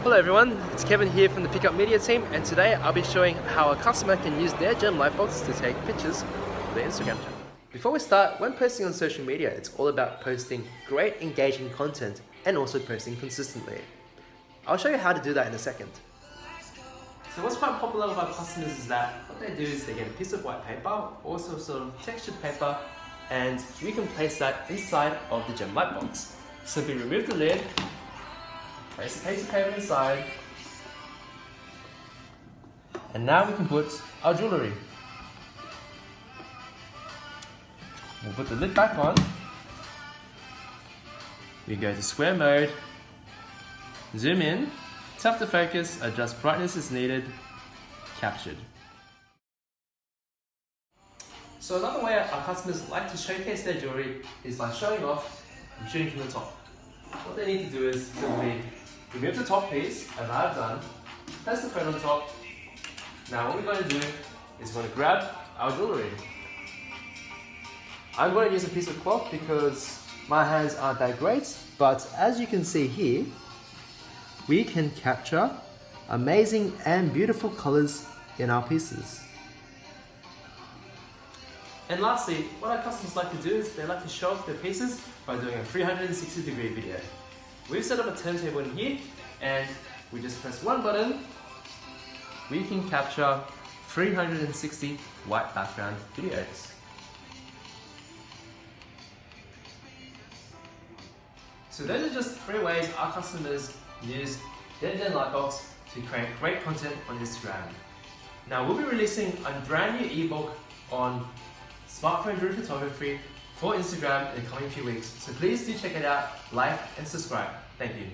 Hello everyone, it's Kevin here from the Pickup Media team, and today I'll be showing how a customer can use their Gem Lightbox to take pictures for their Instagram channel. Before we start, when posting on social media, it's all about posting great engaging content and also posting consistently. I'll show you how to do that in a second. So what's quite popular with our customers is that what they do is they get a piece of white paper, also sort of textured paper, and we can place that inside of the Gem Lightbox. Simply remove the lid, place a piece of paper inside, and now we can put our jewellery. We'll put the lid back on. We go to square mode, zoom in, tap to focus, adjust brightness as needed, captured. So another way our customers like to showcase their jewellery is by showing off and shooting from the top. What they need to do is simply remove the top piece, as I've done, place the phone on top. Now what we're going to do is we're going to grab our jewellery. I'm going to use a piece of cloth because my hands aren't that great, but as you can see here, we can capture amazing and beautiful colours in our pieces. And lastly, what our customers like to do is they like to show off their pieces by doing a 360-degree video. We've set up a turntable in here, and we just press one button. We can capture 360 white background videos. So those are just 3 ways our customers use their Gem Lightbox to create great content on Instagram. Now we'll be releasing a brand new ebook on smartphone jewelry photography for Instagram in the coming few weeks. So please do check it out, like and subscribe. Thank you.